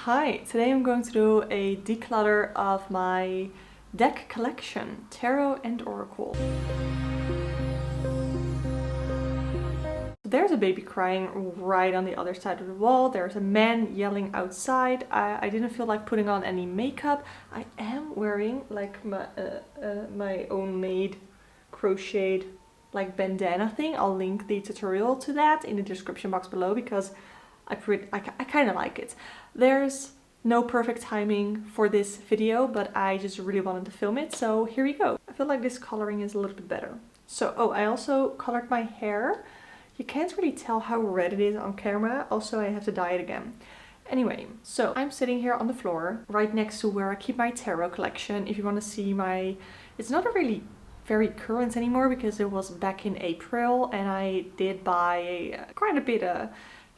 Hi, today I'm going to do a declutter of my deck collection, Tarot and Oracle. There's a baby crying right on the other side of the wall. There's a man yelling outside. I didn't feel like putting on any makeup. I am wearing like my own made crocheted like bandana thing. I'll link the tutorial to that in the description box below because I kind of like it. There's no perfect timing for this video, but I just really wanted to film it, so here we go. I feel like this coloring is a little bit better. So, I also colored my hair. You can't really tell how red it is on camera. Also, I have to dye it again. Anyway, so I'm sitting here on the floor, right next to where I keep my tarot collection. If you want to see my... It's not really very current anymore because it was back in April and I did buy quite a bit of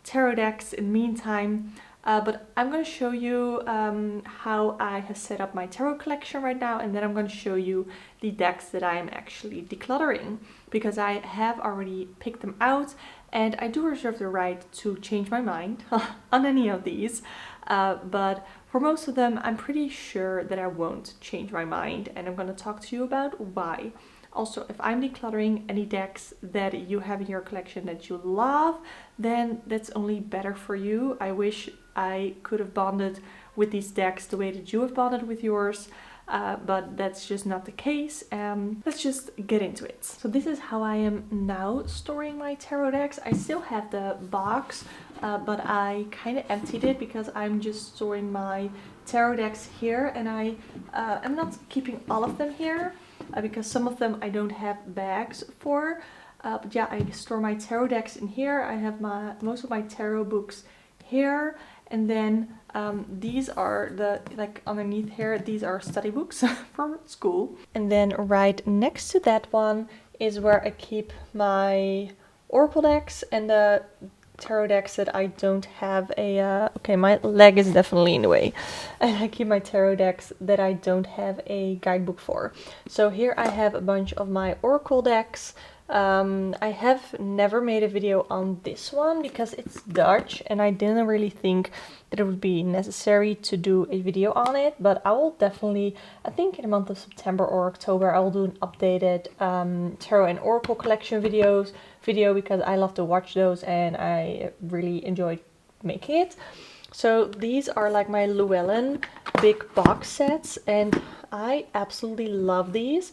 tarot decks in the meantime, but I'm going to show you how I have set up my tarot collection right now, and then I'm going to show you the decks that I am actually decluttering because I have already picked them out and I do reserve the right to change my mind on any of these, but for most of them I'm pretty sure that I won't change my mind, and I'm going to talk to you about why. Also, if I'm decluttering any decks that you have in your collection that you love, then that's only better for you. I wish I could have bonded with these decks the way that you have bonded with yours, but that's just not the case. Let's just get into it. So this is how I am now storing my tarot decks. I still have the box, but I kind of emptied it because I'm just storing my tarot decks here, and I'm not keeping all of them here. Because some of them I don't have bags for, but yeah, I store my tarot decks in here. I have most of my tarot books here, and then these are like underneath here, these are study books for school. And then right next to that one is where I keep my oracle decks and the tarot decks that I don't have okay, my leg is definitely in the way, and I keep my tarot decks that I don't have a guidebook for. So here I have a bunch of my oracle decks. I have never made a video on this one because it's Dutch and I didn't really think that it would be necessary to do a video on it, but I will definitely, I think in the month of September or October, I will do an updated tarot and oracle collection video because I love to watch those and I really enjoyed making it. So these are like my Llewellyn big box sets and I absolutely love these.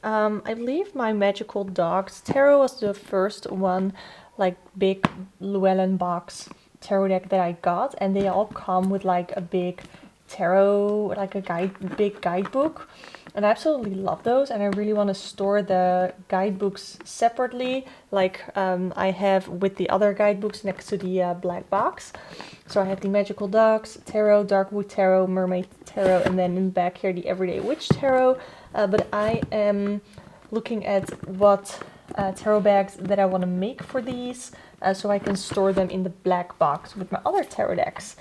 I believe my Magical Dogs Tarot was the first one, like big Llewellyn box tarot deck that I got, and they all come with like a big tarot, like a big guidebook, and I absolutely love those, and I really want to store the guidebooks separately, like I have with the other guidebooks next to the black box. So I have the Magical Dogs Tarot, Darkwood Tarot, Mermaid Tarot, and then in the back here the Everyday Witch Tarot. But I am looking at what tarot bags that I want to make for these, so I can store them in the black box with my other tarot decks.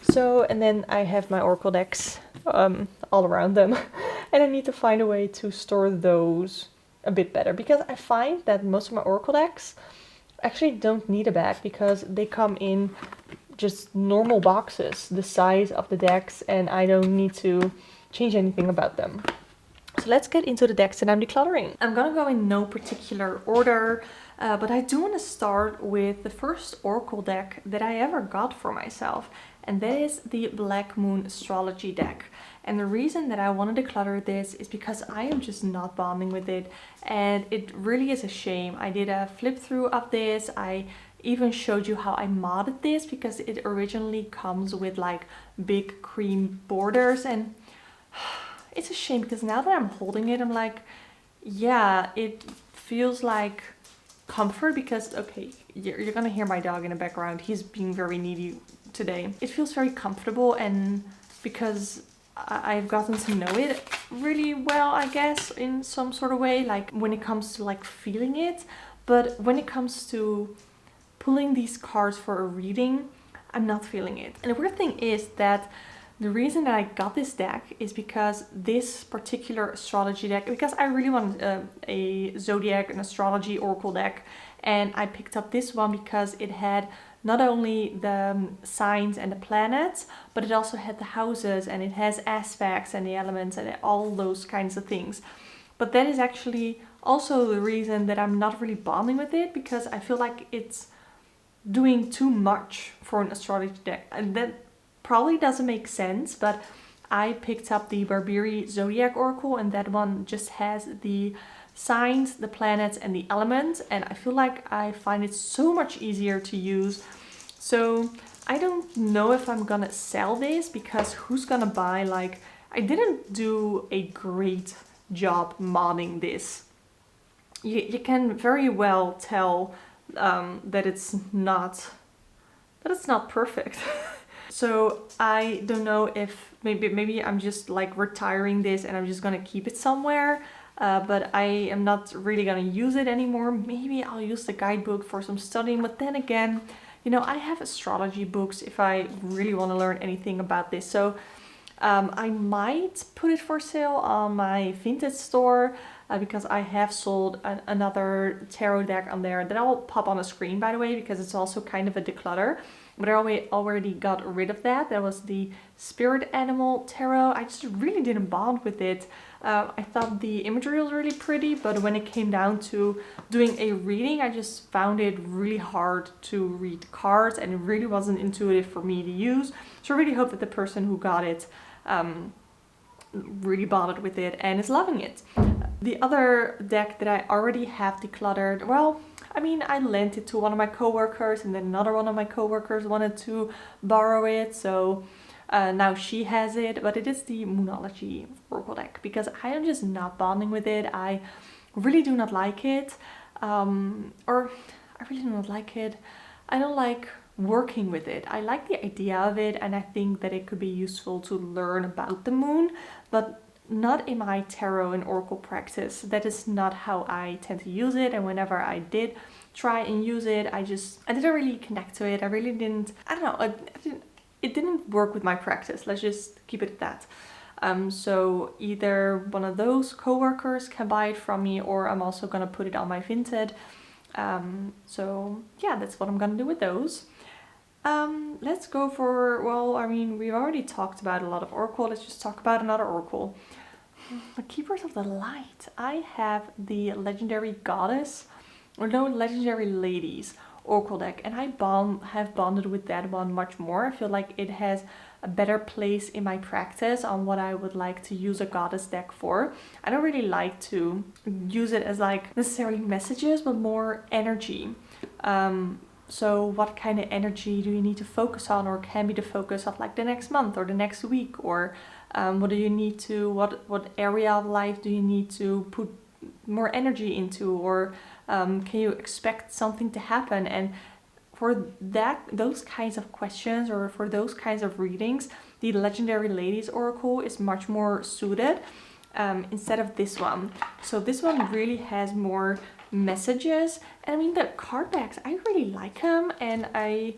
So, and then I have my oracle decks all around them, and I need to find a way to store those a bit better because I find that most of my oracle decks actually don't need a bag because they come in just normal boxes, the size of the decks, and I don't need to change anything about them. So let's get into the decks that I'm decluttering. I'm gonna go in no particular order, but I do want to start with the first oracle deck that I ever got for myself, and that is the Black Moon Astrology deck. And the reason that I want to declutter this is because I am just not bonding with it, and it really is a shame. I did a flip through of this. I even showed you how I modded this because it originally comes with like big cream borders, and it's a shame because now that I'm holding it, I'm like, yeah, it feels like comfort because, okay, you're gonna hear my dog in the background. He's being very needy today. It feels very comfortable, and because I've gotten to know it really well, I guess, in some sort of way, like when it comes to like feeling it. But when it comes to pulling these cards for a reading, I'm not feeling it. And the weird thing is that the reason that I got this deck is because this particular astrology deck, because I really wanted a zodiac, an astrology oracle deck, and I picked up this one because it had not only the signs and the planets, but it also had the houses, and it has aspects and the elements and all those kinds of things. But that is actually also the reason that I'm not really bonding with it, because I feel like it's doing too much for an astrology deck. And that probably doesn't make sense, but I picked up the Barberi Zodiac Oracle, and that one just has the signs, the planets, and the elements, and I feel like I find it so much easier to use. So I don't know if I'm gonna sell this, because who's gonna buy, like, I didn't do a great job modding this. You can very well tell that it's not perfect. So I don't know if maybe I'm just like retiring this and I'm just gonna keep it somewhere, but I am not really gonna use it anymore. Maybe I'll use the guidebook for some studying, but then again, you know, I have astrology books if I really want to learn anything about this. So I might put it for sale on my vintage store, because I have sold another tarot deck on there that I'll pop on the screen, by the way, because it's also kind of a declutter. But I already got rid of that. That was the Spirit Animal Tarot. I just really didn't bond with it. I thought the imagery was really pretty, but when it came down to doing a reading, I just found it really hard to read cards, and it really wasn't intuitive for me to use. So I really hope that the person who got it really bothered with it and is loving it. The other deck that I already have decluttered, well, I mean, I lent it to one of my coworkers, and then another one of my coworkers wanted to borrow it, so now she has it. But it is the Moonology Oracle deck, because I am just not bonding with it. I really do not like it, or I really do not like it. I don't like working with it. I like the idea of it, and I think that it could be useful to learn about the moon, but not in my tarot and oracle practice. That is not how I tend to use it, and whenever I did try and use it, I didn't really connect to it. I really didn't, I don't know, it didn't work with my practice. Let's just keep it at that. So either one of those coworkers can buy it from me, or I'm also gonna put it on my Vinted. So yeah, that's what I'm gonna do with those. Let's go for, well, I mean, we've already talked about a lot of oracle. Let's just talk about another oracle. The Keepers of the Light. I have the Legendary Goddess, or no, Legendary Ladies oracle deck, and I have bonded with that one much more. I feel like it has a better place in my practice on what I would like to use a goddess deck for. I don't really like to use it as like necessarily messages, but more energy. So what kind of energy do you need to focus on, or can be the focus of like the next month or the next week, or what do you need to, what area of life do you need to put more energy into, or can you expect something to happen? And for those kinds of questions, or for those kinds of readings, the Legendary Ladies Oracle is much more suited instead of this one. So this one really has more messages, and I mean, the card backs, I really like them, and I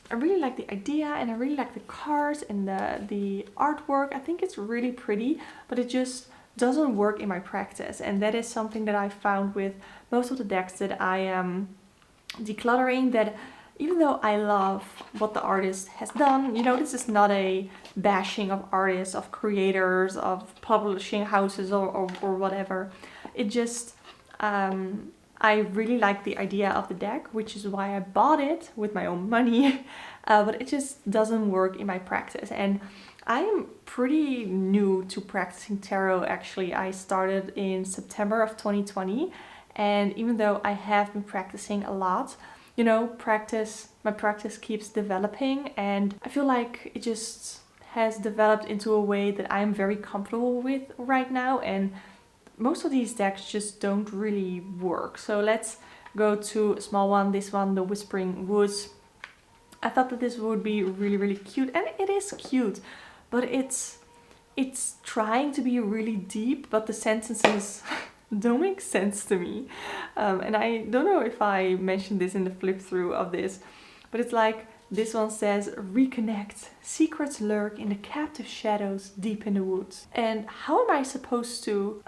really like the idea, and I really like the cards and the artwork. I think it's really pretty, but it just doesn't work in my practice, and that is something that I found with most of the decks that I am decluttering, that even though I love what the artist has done, you know, this is not a bashing of artists, of creators, of publishing houses, or whatever. It just I really like the idea of the deck, which is why I bought it with my own money, but it just doesn't work in my practice. And I'm pretty new to practicing tarot, actually. I started in September of 2020, and even though I have been practicing a lot, you know, my practice keeps developing, and I feel like it just has developed into a way that I'm very comfortable with right now, and most of these decks just don't really work. So let's go to a small one, this one, the Whispering Woods. I thought that this would be really, really cute, and it is cute, but it's trying to be really deep, but the sentences don't make sense to me. And I don't know if I mentioned this in the flip through of this, but it's like, this one says, reconnect, secrets lurk in the captive shadows deep in the woods. And how am I supposed to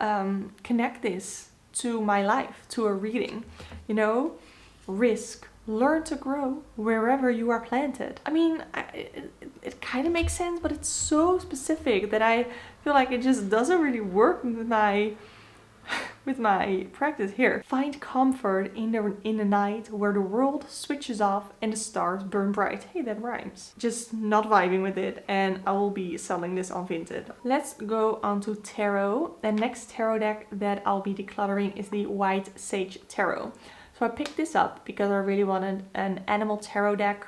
connect this to my life, to a reading? You know, risk, learn to grow wherever you are planted. I mean, it kind of makes sense, but it's so specific that I feel like it just doesn't really work with my practice here. Find comfort in the night where the world switches off and the stars burn bright. Hey, that rhymes. Just not vibing with it, and I will be selling this on Vinted. Let's go on to tarot. The next tarot deck that I'll be decluttering is the White Sage Tarot. So I picked this up because I really wanted an animal tarot deck,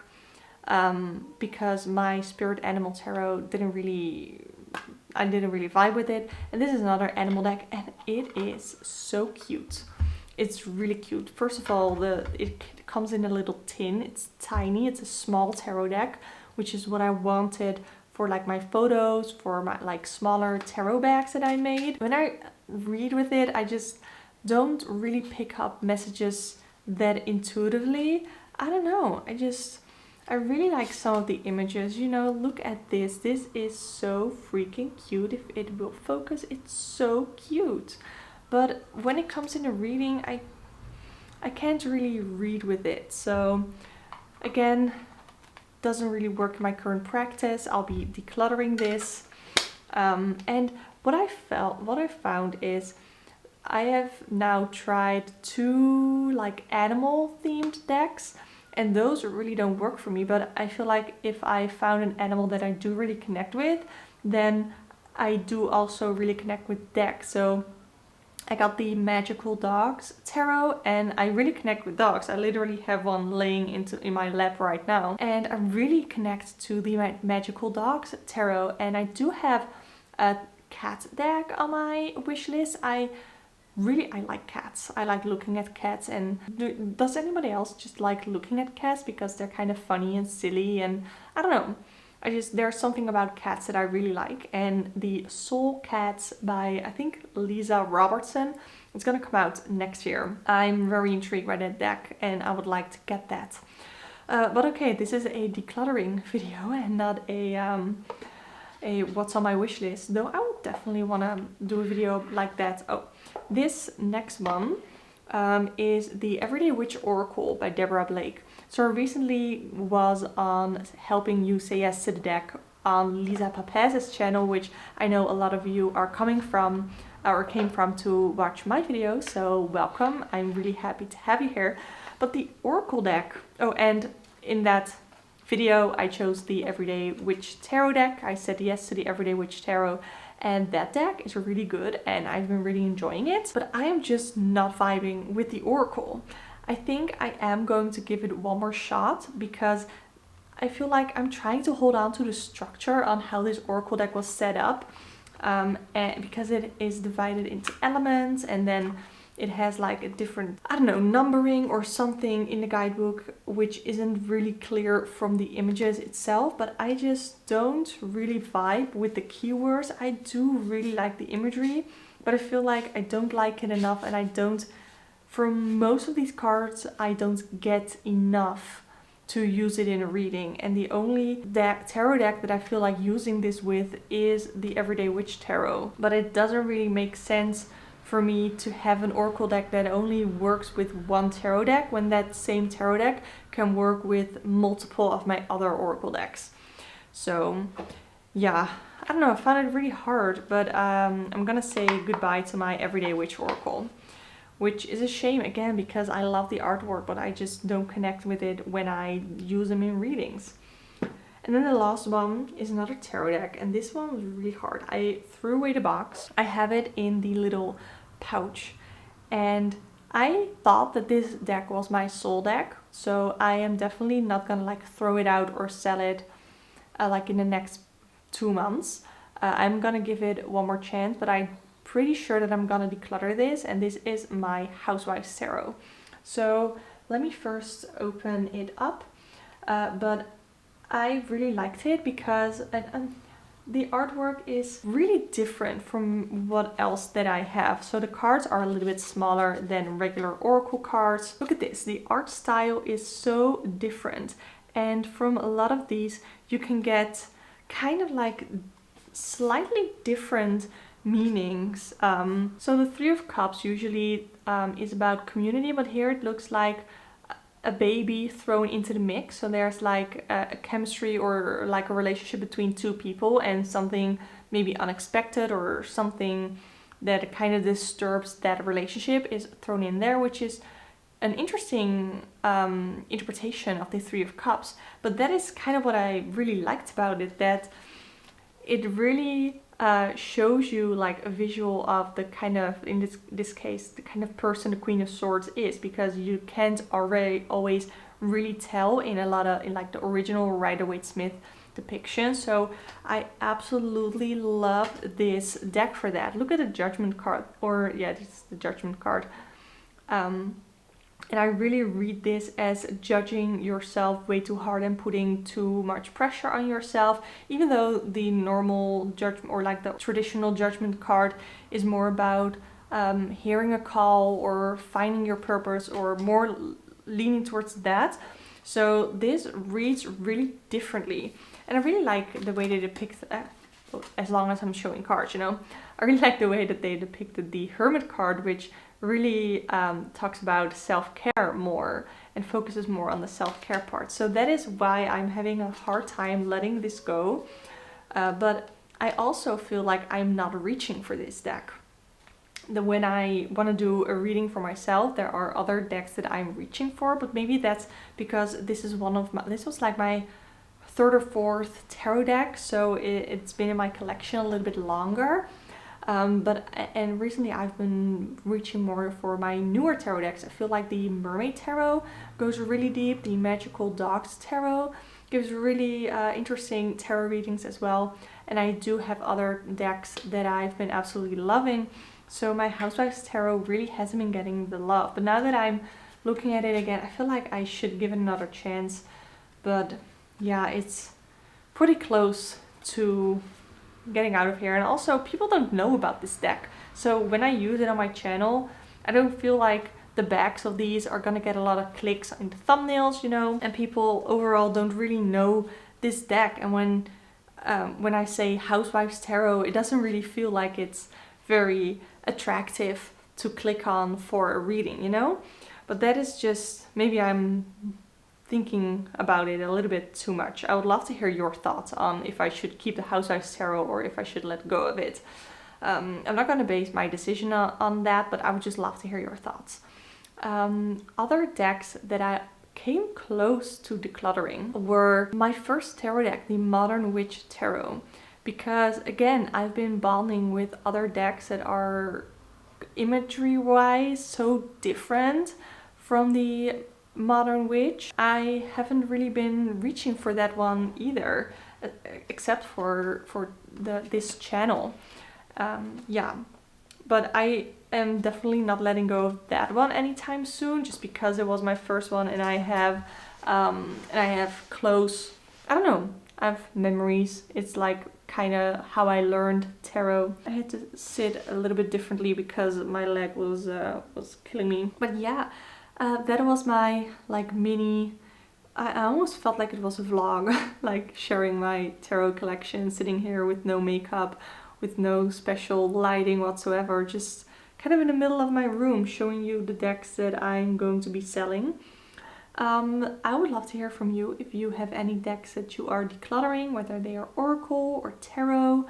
because my spirit animal tarot I didn't really vibe with it. And this is another animal deck, and it is so cute. It's really cute. First of all, it comes in a little tin. It's tiny. It's a small tarot deck, which is what I wanted for like my photos, for my like smaller tarot bags that I made. When I read with it, I just don't really pick up messages that intuitively. I don't know. I really like some of the images, you know. Look at this. This is so freaking cute. If it will focus, it's so cute. But when it comes into reading, I can't really read with it. So again, doesn't really work in my current practice. I'll be decluttering this. And what I found is I have now tried 2 like animal themed decks, and those really don't work for me. But I feel like if I found an animal that I do really connect with, then I do also really connect with decks. So I got the Magical Dogs Tarot, and I really connect with dogs. I literally have one laying in my lap right now, and I really connect to the Magical Dogs Tarot. And I do have a cat deck on my wish list. I like cats. I like looking at cats. And does anybody else just like looking at cats because they're kind of funny and silly? And I don't know, there's something about cats that I really like. And the Soul Cats by, I think, Lisa Robertson, it's gonna come out next year. I'm very intrigued by that deck, and I would like to get that. But okay, this is a decluttering video and not a what's on my wish list, though I would definitely want to do a video like that. Oh, this next one is the Everyday Witch Oracle by Deborah Blake. So I recently was on Helping You Say Yes to the Deck on Lisa Papez's channel, which I know a lot of you are coming from or came from to watch my videos, so welcome. I'm really happy to have you here. But the Oracle deck, oh, and in that video I chose the Everyday Witch Tarot deck. I said yes to the Everyday Witch Tarot, and that deck is really good and I've been really enjoying it. But I am just not vibing with the Oracle. I think I am going to give it one more shot because I feel like I'm trying to hold on to the structure on how this Oracle deck was set up, and because it is divided into elements, and then it has like a different, I don't know, numbering or something in the guidebook, which isn't really clear from the images itself. But I just don't really vibe with the keywords. I do really like the imagery, but I feel like I don't like it enough, and I don't, for most of these cards, I don't get enough to use it in a reading. And the only tarot deck that I feel like using this with is the Everyday Witch Tarot. But it doesn't really make sense for me to have an Oracle deck that only works with one tarot deck when that same tarot deck can work with multiple of my other Oracle decks. So yeah, I don't know, I found it really hard, but I'm gonna say goodbye to my Everyday Witch Oracle, which is a shame again because I love the artwork, but I just don't connect with it when I use them in readings. And then the last one is another tarot deck, and this one was really hard. I threw away the box. I have it in the little pouch, and I thought that this deck was my soul deck, so I am definitely not gonna like throw it out or sell it like in the next 2 months. I'm gonna give it one more chance, but I'm pretty sure that I'm gonna declutter this, and this is my Housewife's Tarot. So let me first open it up, but I really liked it because the artwork is really different from what else that I have. So the cards are a little bit smaller than regular Oracle cards. Look at this, the art style is so different, and from a lot of these you can get kind of like slightly different meanings. So the Three of Cups usually is about community, but here it looks like a baby thrown into the mix. So there's like a chemistry or like a relationship between two people, and something maybe unexpected or something that kind of disturbs that relationship is thrown in there, which is an interesting interpretation of the Three of Cups. But that is kind of what I really liked about it, that it really shows you like a visual of the kind of, in this case, the kind of person the Queen of Swords is, because you can't already always really tell in like the original Rider-Waite-Smith depiction. So I absolutely loved this deck for that. Look at the Judgment card, or yeah, this is the Judgment card. And I really read this as judging yourself way too hard and putting too much pressure on yourself, even though the normal judgment, or like the traditional Judgment card, is more about hearing a call or finding your purpose, or more leaning towards that. So this reads really differently. And I really like the way they depict, as long as I'm showing cards, you know, I really like the way that they depicted the Hermit card, which really talks about self-care more and focuses more on the self-care part. So that is why I'm having a hard time letting this go. But I also feel like I'm not reaching for this deck. When I want to do a reading for myself, there are other decks that I'm reaching for, but maybe that's because this is this was like my third or fourth tarot deck, so it's been in my collection a little bit longer. And recently I've been reaching more for my newer tarot decks. I feel like the Mermaid Tarot goes really deep. The Magical Dogs Tarot gives really interesting tarot readings as well. And I do have other decks that I've been absolutely loving. So my Housewives Tarot really hasn't been getting the love. But now that I'm looking at it again, I feel like I should give it another chance. But yeah, it's pretty close to getting out of here. And also, people don't know about this deck, so when I use it on my channel, I don't feel like the backs of these are gonna get a lot of clicks in the thumbnails, you know, and people overall don't really know this deck. And when I say Housewives Tarot, it doesn't really feel like it's very attractive to click on for a reading, you know. But that is just, maybe I'm thinking about it a little bit too much. I would love to hear your thoughts on if I should keep the Housewives Tarot or if I should let go of it. I'm not going to base my decision on that, but I would just love to hear your thoughts. Other decks that I came close to decluttering were my first tarot deck, the Modern Witch Tarot, because again, I've been bonding with other decks that are imagery wise so different from the Modern Witch. I haven't really been reaching for that one either, except for this channel. Yeah, but I am definitely not letting go of that one anytime soon, just because it was my first one, and I have close, I don't know, I have memories. It's like kind of how I learned tarot. I had to sit a little bit differently because my leg was killing me. But yeah, that was my like mini, I almost felt like it was a vlog, like sharing my tarot collection, sitting here with no makeup, with no special lighting whatsoever, just kind of in the middle of my room showing you the decks that I'm going to be selling. I would love to hear from you if you have any decks that you are decluttering, whether they are Oracle or Tarot,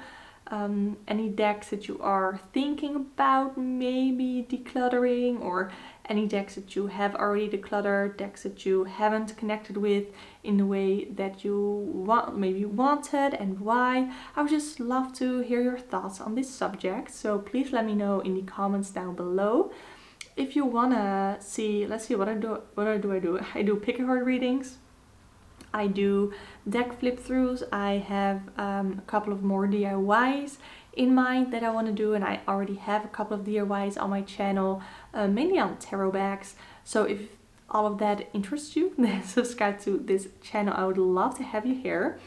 any decks that you are thinking about maybe decluttering, or any decks that you have already decluttered, decks that you haven't connected with in the way that you maybe wanted, and why. I would just love to hear your thoughts on this subject, so please let me know in the comments down below. If you wanna see, let's see, what I do. I do pick a card readings, I do deck flip throughs, I have a couple of more DIYs in mind that I want to do, and I already have a couple of DIYs on my channel, mainly on tarot bags. So if all of that interests you, then subscribe to this channel. I would love to have you here.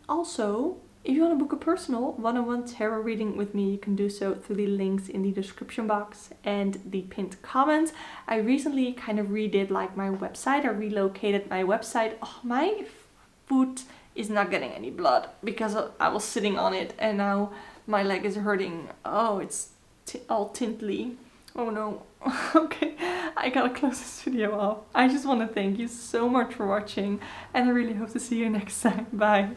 Also, if you want to book a personal one-on-one tarot reading with me, you can do so through the links in the description box and the pinned comment. I recently kind of redid like my website. I relocated my website. Oh, my foot is not getting any blood because I was sitting on it, and now my leg is hurting. Oh, it's all tintly. Oh no. Okay, I gotta close this video off. I just want to thank you so much for watching, and I really hope to see you next time. Bye.